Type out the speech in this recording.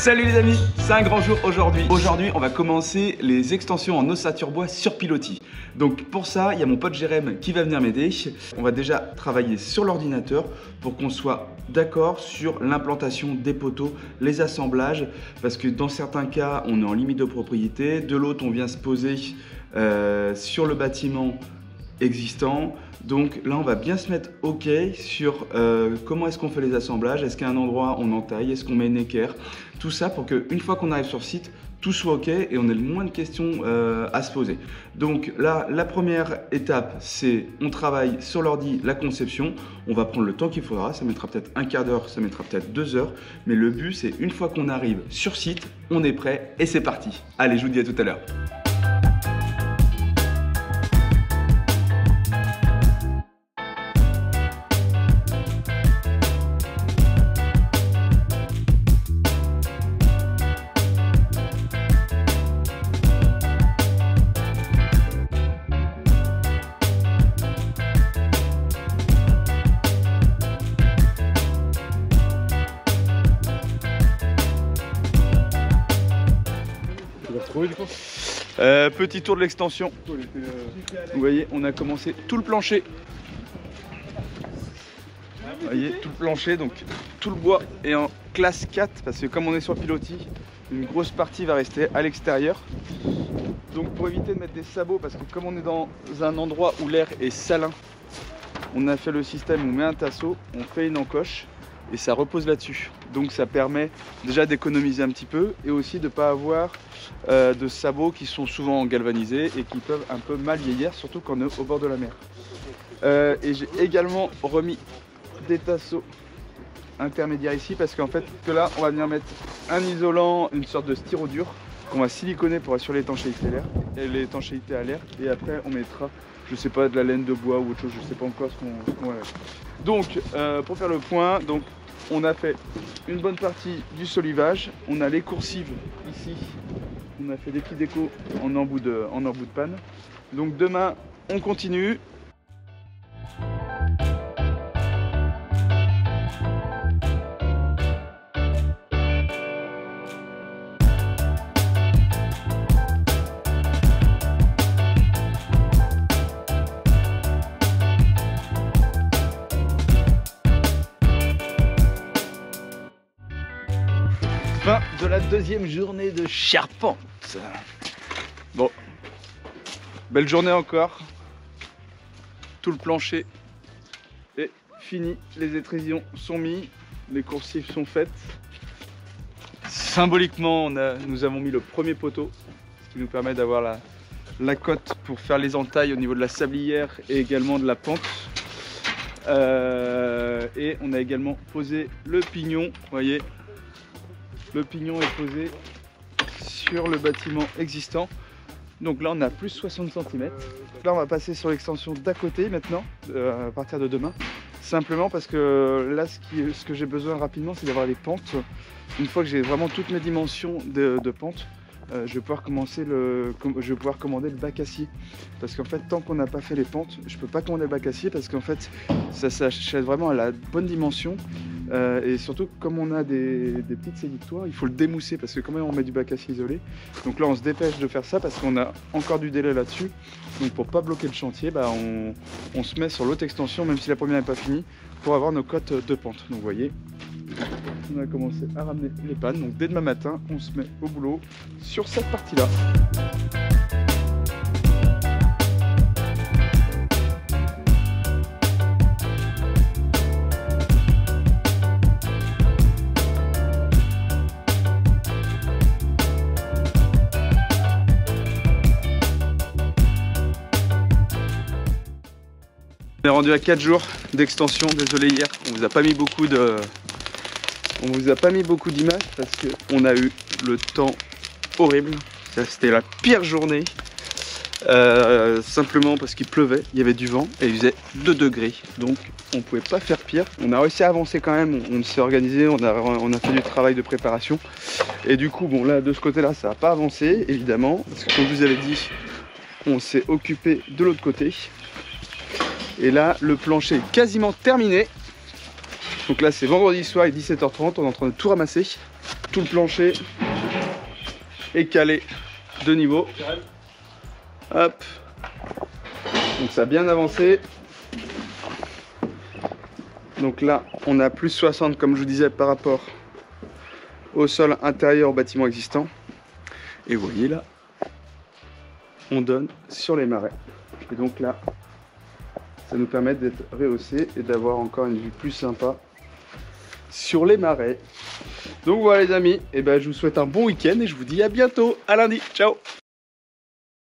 Salut les amis, c'est un grand jour aujourd'hui. Aujourd'hui, on va commencer les extensions en ossature bois sur pilotis. Donc pour ça, il y a mon pote Jérém qui va venir m'aider. On va déjà travailler sur l'ordinateur pour qu'on soit d'accord sur l'implantation des poteaux, les assemblages, parce que dans certains cas, on est en limite de propriété. De l'autre, on vient se poser sur le bâtiment existant. Donc là on va bien se mettre ok sur comment est-ce qu'on fait les assemblages, est-ce qu'à un endroit on entaille, est-ce qu'on met une équerre, tout ça pour qu'une fois qu'on arrive sur site, tout soit ok et on ait le moins de questions à se poser. Donc là la première étape c'est on travaille sur l'ordi la conception, on va prendre le temps qu'il faudra, ça mettra peut-être un quart d'heure, ça mettra peut-être 2 heures, mais le but c'est une fois qu'on arrive sur site, on est prêt et c'est parti. Allez, je vous dis à tout à l'heure. Petit tour de l'extension. Vous voyez, on a commencé tout le plancher. Vous voyez, tout le plancher, donc tout le bois est en classe 4 parce que comme on est sur pilotis, une grosse partie va rester à l'extérieur. Donc pour éviter de mettre des sabots, parce que comme on est dans un endroit où l'air est salin, on a fait le système où on met un tasseau, on fait une encoche et ça repose là-dessus. Donc ça permet déjà d'économiser un petit peu et aussi de ne pas avoir de sabots qui sont souvent galvanisés et qui peuvent un peu mal vieillir, surtout quand on est au bord de la mer. Et j'ai également remis des tasseaux intermédiaires ici parce qu'en fait que là on va venir mettre un isolant, une sorte de styro dur qu'on va siliconer pour assurer l'étanchéité à l'air et après on mettra, je sais pas, de la laine de bois ou autre chose, je sais pas encore ce qu'on va mettre. Donc pour faire le point, donc on a fait une bonne partie du solivage, on a les coursives ici, on a fait des petits décos en embout de panne. Donc demain on continue. Fin de la deuxième journée de charpente. Bon, belle journée encore. Tout le plancher est fini, les étrésillons sont mis, les coursives sont faites. Symboliquement, nous avons mis le premier poteau, ce qui nous permet d'avoir la cote pour faire les entailles au niveau de la sablière et également de la pente. Et on a également posé le pignon, vous voyez. Le pignon est posé sur le bâtiment existant. Donc là on a plus 60 cm. Là on va passer sur l'extension d'à côté maintenant, à partir de demain. Simplement parce que là ce que j'ai besoin rapidement c'est d'avoir les pentes. Une fois que j'ai vraiment toutes mes dimensions de pente, je vais pouvoir commander le bac acier. Parce qu'en fait tant qu'on n'a pas fait les pentes, je peux pas commander le bac acier parce qu'en fait ça s'achète vraiment à la bonne dimension. Et surtout comme on a des petites sédictoires, il faut le démousser parce que quand même on met du bac acier isolé. Donc là on se dépêche de faire ça parce qu'on a encore du délai là-dessus. Donc pour pas bloquer le chantier, bah, on se met sur l'autre extension même si la première n'est pas finie pour avoir nos cotes de pente. Donc vous voyez, on a commencé à ramener les pannes. Donc dès demain matin on se met au boulot sur cette partie-là. On est rendu à 4 jours d'extension, désolé hier, on vous a pas mis beaucoup d'images parce qu'on a eu le temps horrible, c'était la pire journée, simplement parce qu'il pleuvait, il y avait du vent et il faisait 2 degrés, donc on pouvait pas faire pire. On a réussi à avancer quand même, on s'est organisé, on a fait du travail de préparation et du coup bon là de ce côté là ça n'a pas avancé évidemment, parce que comme je vous avais dit, on s'est occupé de l'autre côté. Et là, le plancher est quasiment terminé. Donc là, c'est vendredi soir, il est 17h30, on est en train de tout ramasser. tout le plancher est calé de niveau. Hop. Donc ça a bien avancé. Donc là, on a plus 60 comme je vous disais par rapport au sol intérieur au bâtiment existant. Et vous voyez là, on donne sur les marais. Et donc là, ça nous permet d'être rehaussé et d'avoir encore une vue plus sympa sur les marais. Donc voilà les amis, et ben je vous souhaite un bon week-end et je vous dis à bientôt, à lundi, ciao.